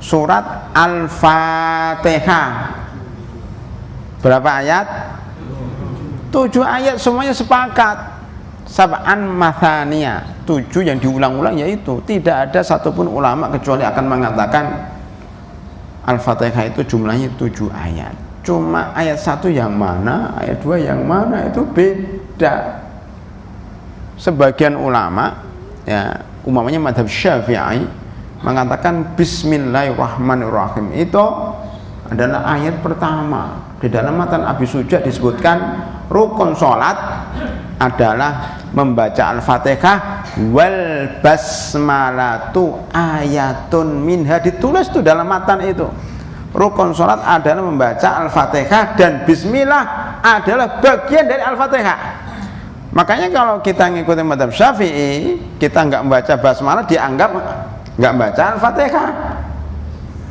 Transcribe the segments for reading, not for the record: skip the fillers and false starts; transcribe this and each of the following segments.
surat Al-Fatihah. Berapa ayat? 7 ayat, semuanya sepakat. Sab'an mathaniya, 7 yang diulang-ulang, yaitu tidak ada satupun ulama kecuali akan mengatakan Al-Fatihah itu jumlahnya 7 ayat. Cuma ayat 1 yang mana, ayat 2 yang mana, itu beda. Sebagian ulama, ya umpamanya mazhab Syafi'i, mengatakan Bismillahirrahmanirrahim itu adalah ayat pertama. Di dalam matan Abi Suja disebutkan rukun sholat adalah membaca Al-Fatihah wal basmalatu ayatun minha, ditulis tuh dalam matan itu. Rukun sholat adalah membaca Al-Fatihah dan Bismillah adalah bagian dari Al-Fatihah. Makanya kalau kita ngikutin mazhab Syafi'i, kita nggak membaca basmalah dianggap nggak baca Al-Fatihah.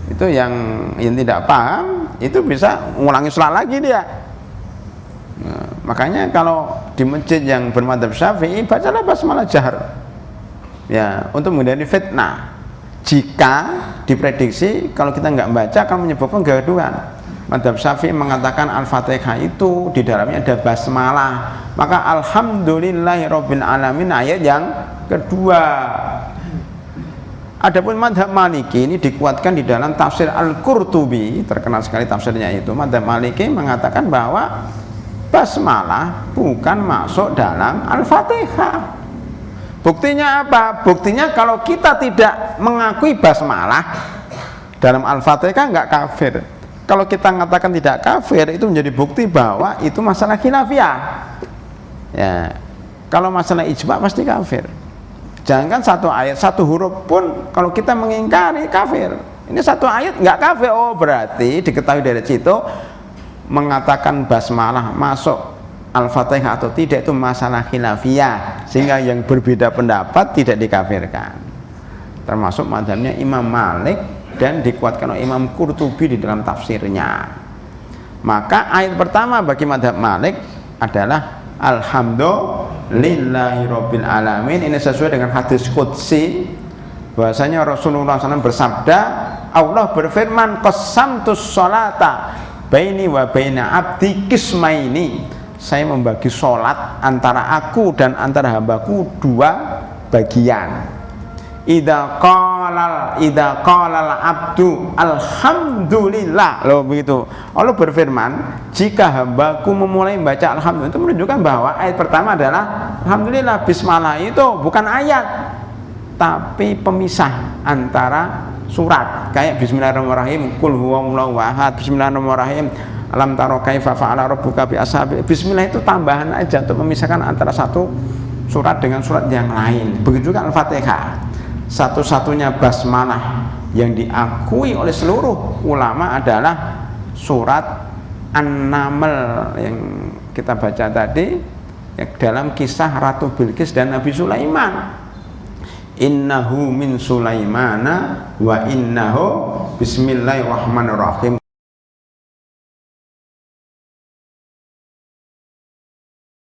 Itu yang tidak paham itu bisa ngulangi sholat lagi dia. Nah, makanya kalau di masjid yang bermadzhab Syafi'i, bacalah basmalah jahar, ya, untuk menghindari fitnah. Jika diprediksi kalau kita nggak baca akan menyebabkan kegaduhan. Madzhab Syafi'i mengatakan Al-Fatihah itu di dalamnya ada basmalah, maka alhamdulillahirabbil alamin ayat yang kedua. Adapun madzhab Maliki ini dikuatkan di dalam tafsir Al-Qurtubi, terkenal sekali tafsirnya itu. Madzhab Maliki mengatakan bahwa basmalah bukan masuk dalam Al-Fatihah. Buktinya apa? Buktinya kalau kita tidak mengakui basmalah dalam Al-Fatihah nggak kafir. Kalau kita mengatakan tidak kafir, itu menjadi bukti bahwa itu masalah khilafiyah. Ya, kalau masalah ijma pasti kafir. Jangankan satu ayat, satu huruf pun kalau kita mengingkari kafir. Ini satu ayat nggak kafir, oh berarti diketahui dari situ mengatakan basmalah masuk Al-Fatihah atau tidak itu masalah khilafiyah, sehingga yang berbeda pendapat tidak dikafirkan. Termasuk mazhabnya Imam Malik dan dikuatkan oleh Imam Qurtubi di dalam tafsirnya. Maka ayat pertama bagi mazhab Malik adalah Alhamdulillahirabbil alamin. Ini sesuai dengan hadis qudsi bahwasanya Rasulullah SAW bersabda, Allah berfirman, qasamtus sholata baini wa baina abdi qismaini, saya membagi sholat antara aku dan antara hambaku 2 bagian. Idza qalal abdu alhamdulillah, loh begitu. Allah berfirman, jika hambaku memulai membaca alhamdulillah, itu menunjukkan bahwa ayat pertama adalah alhamdulillah. Bismillah itu bukan ayat, tapi pemisah antara surat. Kayak bismillahirrahmanirrahim, qul huwallahu ahad, bismillahirrahmanirrahim, alam taro kaifa fa'ala rabbuka bi ashabil. Bismillah itu tambahan aja untuk memisahkan antara satu surat dengan surat yang lain. Begitu juga Al-Fatihah. Satu-satunya basmalah yang diakui oleh seluruh ulama adalah surat An-Naml yang kita baca tadi, ya, dalam kisah Ratu Bilqis dan Nabi Sulaiman. Innahu min Sulaimana wa innahu bismillahirrahmanirrahim.